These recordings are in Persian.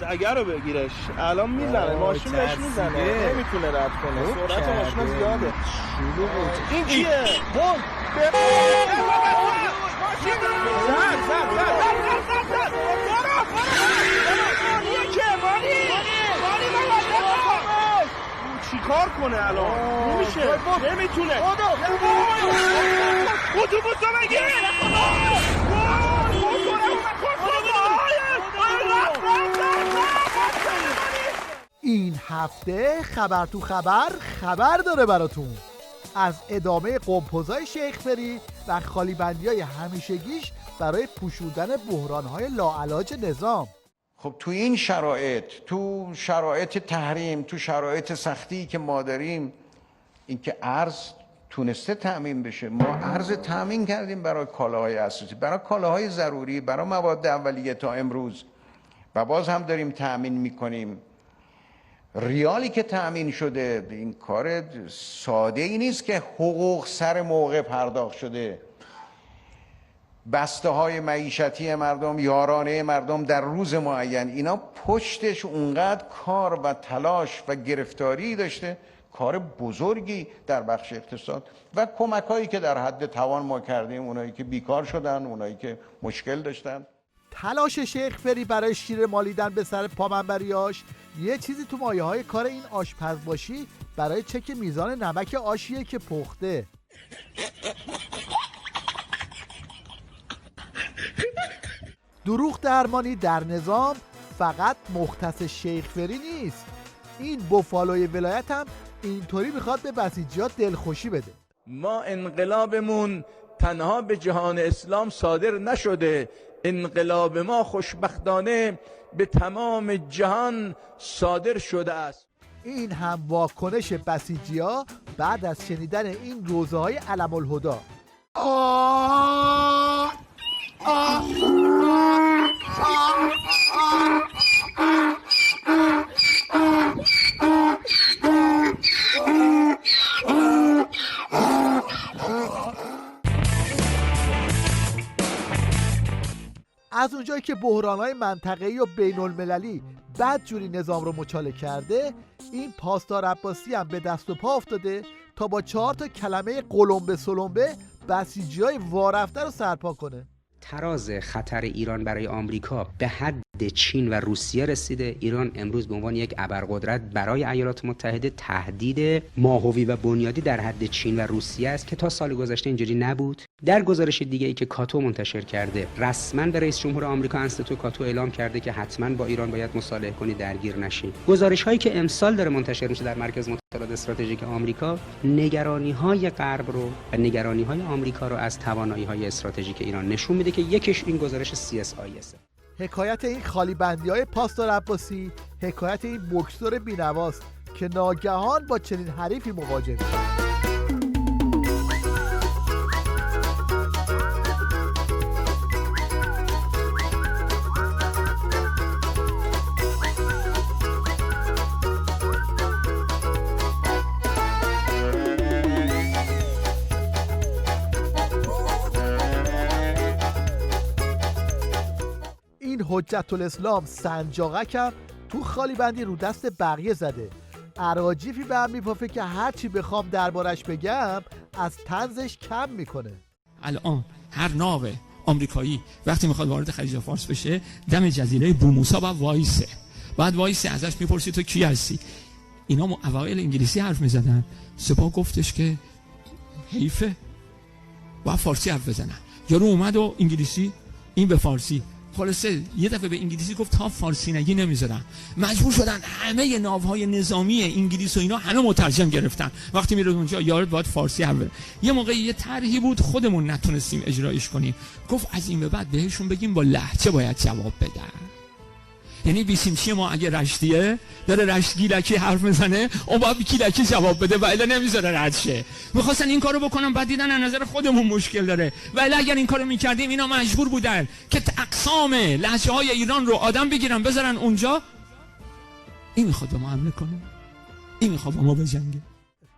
اگر رو بگیرش الان میزنه، ماشین بهش میزنه، نمیتونه رد کنه، سرعت ماشین زیاده. این کیه؟ بول چیکار کنه الان؟ نمیشه، نمیتونه. اتوبوس رو بگیر. این هفته خبر تو خبر داره براتون از ادامه قمپوزای شیخ فری و خالیبندی‌های همیشگیش برای پوشوندن بحران‌های لاعلاج نظام. خب تو این تو شرایط تحریم، تو شرایط سختی که ما داریم، اینکه ارز تونسته تأمین بشه، ما ارز تأمین کردیم برای کالاهای اساسی، برای کالاهای ضروری، برای مواد اولیه تا امروز و باز هم داریم تأمین میکنیم. ریالی که تأمین شده، این کار ساده ای نیست که حقوق سر موقع پرداخت شده. بسته های معیشتی مردم، یارانه مردم در روز معین، اینا پشتش اونقدر کار و تلاش و گرفتاری داشته، کار بزرگی در بخش اقتصاد و کمک هایی که در حد توان ما کردیم، اونایی که بیکار شدن، اونایی که مشکل داشتن. تلاش شیخ فری برای شیر مالیدن به سر پامنبریاش یه چیزی تو مایه های کار این آشپزباشی برای چک میزان نمک آشیه که پخته. دروغ درمانی در نظام فقط مختص شیخ فری نیست. این بوفالوی ولایت هم اینطوری میخواد به بسیجیات دلخوشی بده. ما انقلابمون تنها به جهان اسلام صادر نشده، انقلاب ما خوشبختانه به تمام جهان صادر شده است. این هم واکنش بسیجی‌ها بعد از شنیدن این روزه های علم الهدی. از اونجایی که بحران‌های منطقه‌ای و بین‌المللی بدجوری نظام رو مچاله کرده، این پاسدار عباسی هم به دست و پا افتاده تا با 4 کلمه قلمبه سلمبه بسیجی‌های وارفته رو سرپا کنه. تراز خطر ایران برای آمریکا به حد چین و روسیه رسیده. ایران امروز به عنوان یک ابرقدرت برای ایالات متحده تهدید ماهوی و بنیادی در حد چین و روسیه است که تا سال گذشته اینجوری نبود. در گزارش دیگه ای که کاتو منتشر کرده، رسما به رئیس جمهور آمریکا انستیتو کاتو اعلام کرده که حتما با ایران باید مصالحه کنی، درگیر نشی. گزارش هایی که امسال داره منتشر میشه در مرکز مطالعات استراتژیک آمریکا، نگرانی های غرب رو و نگرانی های آمریکا رو از توانایی های استراتژیک ایران نشون میده که یکیش این گزارش CSIS. حکایت این خالی بندی های پاسدار عباسی حکایت این بکسور بینواست که ناگهان با چنین حریفی مواجه میشه. حجت الاسلام سنجاقک هم تو خالی بندی رو دست بقیه زده. اراجیفی به هم میپافه که هرچی بخوام دربارش بگم از طنزش کم میکنه. الان هر ناو آمریکایی وقتی میخواد وارد خلیج فارس بشه دم جزیره بوموسا بعد وایسه ازش میپرسی تو کی هستی. اینا اوایل انگلیسی حرف میزدن، سپاه گفتش که حیفه با فارسی حرف بزنن. یارو اومد و انگلیسی این به فارسی، خلاصه یه دفعه به انگلیسی گفت تا فارسی نگی نمیذارن. مجبور شدن همه ناوهای نظامی انگلیس و اینا همه مترجم گرفتن. وقتی میره اونجا یارو باید فارسی حرف بزنه. یه موقع یه طرحی بود خودمون نتونستیم اجرایش کنیم، گفت از این به بعد بهشون بگیم با لهجه باید جواب بدن. یعنی بیسیمچی ما اگه رشتیه داره رشت گیلکی حرف میزنه اون باید گیلکی جواب بده و الا نمیذاره رد شه. میخواستن این کارو بکنن بعد دیدن از نظر خودمون مشکل داره و الا اگر این کارو میکردیم اینا مجبور بودن که اقسام لهجه های ایران رو آدم بگیرن بذارن اونجا. این میخواد با ما حمله کنه، این میخواد با ما بجنگه.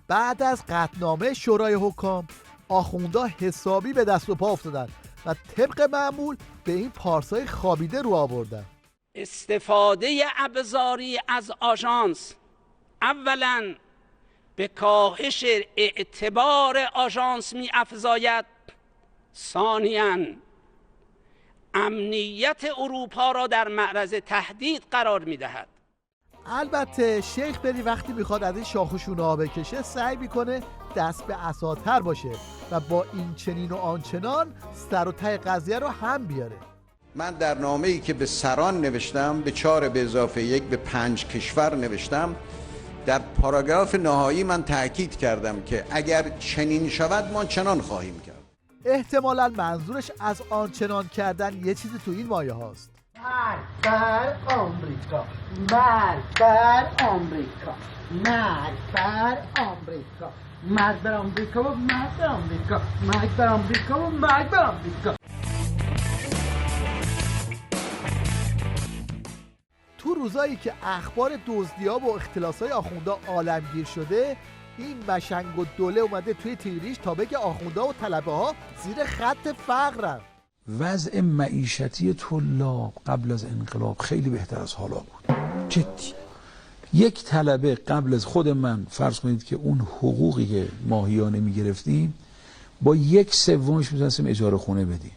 بعد از قطعنامه شورای حکام آخوندا حسابی به دست و پا افتادن و طبق معمول به این پارسای خوابیده رو آوردن. استفاده ابزاری از آژانس اولا به کاهش اعتبار آژانس می افزاید، ثانیاً امنیت اروپا را در معرض تهدید قرار می دهد. البته شیخ بری وقتی میخواد از این شاخوشونه ها بکشه سعی میکنه دست به عصاتر باشه و با این چنین و آنچنان سر و ته قضیه رو هم بیاره. من در نامه‌ای که به سران نوشتم، به 4 به اضافه 1 به 5 کشور نوشتم، در پاراگراف نهایی من تأکید کردم که اگر چنین شود ما چنان خواهیم کرد. احتمالاً منظورش از آنچنان کردن یه چیزی تو این مایه هاست. مرگ بر آمریکا، مرگ بر آمریکا، مرگ بر آمریکا، مرگ بر آمریکا و مرگ بر آمریکا، مرگ بر آمریکا و مرگ بر آمریکا. تو روزایی که اخبار دزدی‌ها و اختلاس‌های آخوندا عالمگیر شده، این مشنگ و دوله اومده توی تیریش تا بگه آخوندا و طلبه ها زیر خط فقرن. وضع معیشتی طلاب قبل از انقلاب خیلی بهتر از حالا بود، جدی. یک طلبه قبل از خود من فرض کنید که اون حقوقی که ماهیانه میگرفتیم با 1/3 میتونستیم اجاره خونه بدیم،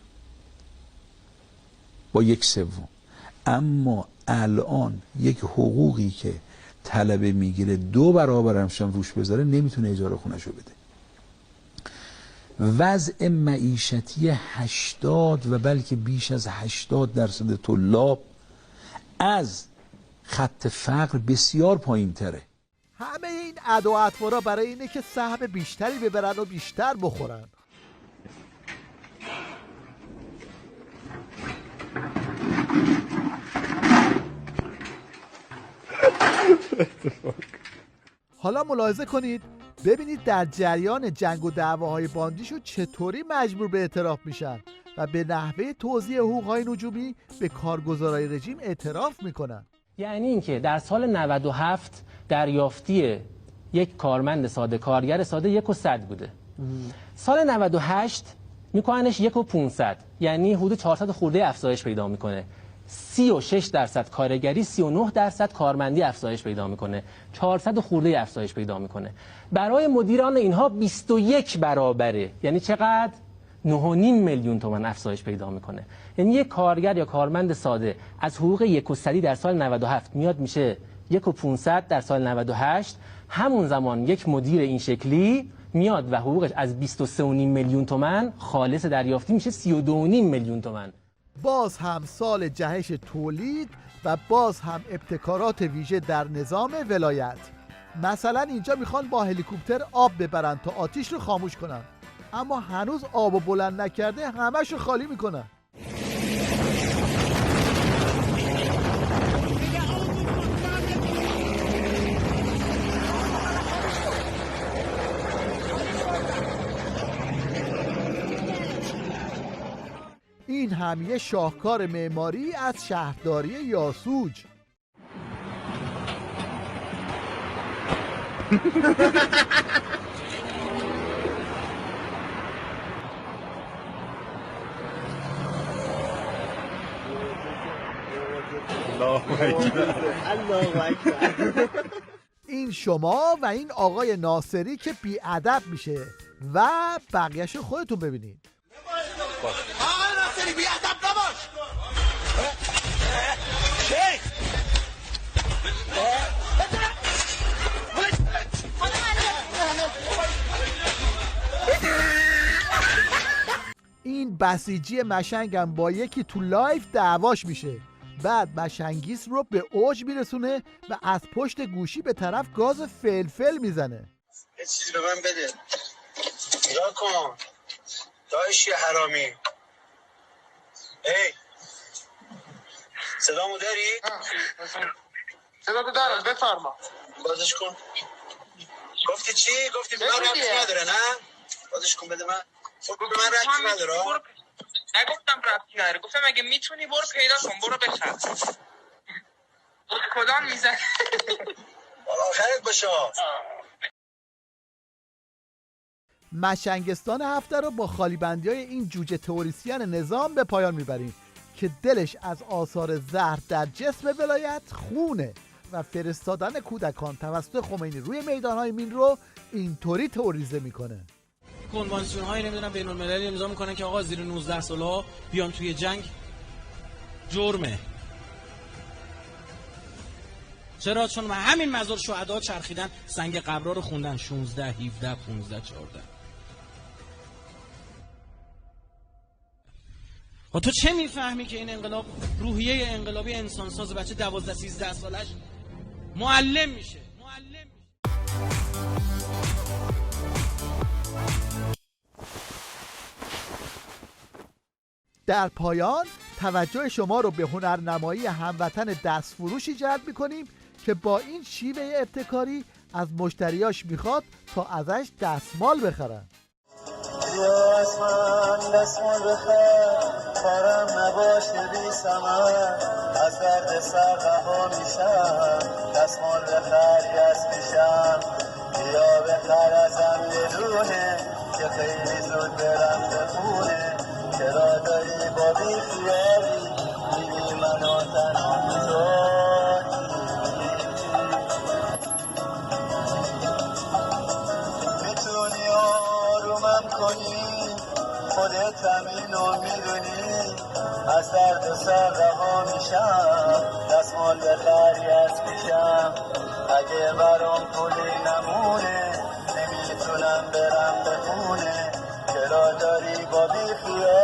با 1/3. اما الان یک حقوقی که طلبه میگیره 2 برابرش هم روش بذاره نمیتونه اجاره خونه‌شو بده. وضع معیشتی 80 و بلکه بیش از 80% طلاب از خط فقر بسیار پایین تره. همه این ادا و اطوارا برای اینه که سهم بیشتری ببرن و بیشتر بخورن. حالا ملاحظه کنید ببینید در جریان جنگ و دعواهای باندیشو چطوری مجبور به اعتراف میشن و به نحوه توزیع حقوقهای نجومی به کارگزارای رژیم اعتراف میکنن. یعنی اینکه در سال 97 دریافتی یک کارمند ساده، کارگر ساده 1,100 بوده. سال 98 میکننش 1,500، یعنی حدود 400 خورده افزایش پیدا میکنه. 36% کارگری، 39% کارمندی افزایش پیدا میکنه. 400 خورده افزایش پیدا میکنه. برای مدیران اینها 21 برابره. یعنی چقدر؟ 9.5 میلیون تومان افزایش پیدا میکنه. یعنی یک کارگر یا کارمند ساده از حقوق 1,100 در سال 97 میاد میشه 1,500 در سال 98. همون زمان یک مدیر این شکلی میاد و حقوقش از 23.5 میلیون تومان خالص دریافتی میشه 32.5 میلیون تومان. باز هم سال جهش تولید و باز هم ابتکارات ویژه در نظام ولایت. مثلا اینجا میخوان با هلیکوپتر آب ببرن تا آتیش رو خاموش کنن، اما هنوز آبو بلند نکرده همش رو خالی میکنن. این هم یه شاهکار معماری از شهرداری یاسوج. این شما و این آقای ناصری که بی‌ادب میشه و بقیه‌شو خودتون ببینید. آقای ناصری بی‌ادب نباش. شیخ این بسیجی مشنگم با یکی تو لایف دعواش میشه، بعد مشنگیس رو به اوج میرسونه و از پشت گوشی به طرف گاز فلفل میزنه. یه چیزی به من بده. نگاه کن دایشی حرامی. ای صدامو داری؟ صدامو دارم، بفرما. بازش کن. گفتی چی؟ گفتی به من ربطی نداره نه؟ بازش کن بده من. خب به من ربطی نداره. نگفتم ربطی نداره، گفتم اگه میتونی برو پیدا کن، برو بخر. کدام میزنی؟ آخرت باشه. مشنگستان هفته رو با خالیبندی های این جوجه تئوریسین نظام به پایان میبریم که دلش از آثار زهر در جسم ولایت خونه و فرستادن کودکان توسط خمینی روی میدانهای مین رو اینطوری تئوریزه میکنه. کنوانسیون های نمیدونم بین المللی امضا میکنن که آقا زیر 19 سالها بیان توی جنگ جرمه. چرا؟ چون همین مزار شهدا چرخیدن سنگ قبرها رو خوندن 16 17 15 14. و تو چه میفهمی که این انقلاب روحیه انقلابی انسانساز بچه 12 13 سالش معلم میشه. در پایان توجه شما رو به هنرنمایی هموطن دستفروشی جلب میکنیم که با این شیوه ابتکاری از مشتریاش میخواد تا ازش دستمال بخرن. یا از من دستمال بخر کارم نباشه بی ثمر از درد سر رها میشم دستمال بخر یز میشم یا بخر ازم یه دونه که خیلی زود برم به خونه چرا داری با بی خیالی میگی منو تنها میذاری میتونی آرومم کنی خودت همینو میدونی از درد سر رها میشم دستمال بخر یز میشم اگه برام پولی نمونه نمیتونم برم به خونه چرا داری با بی خیال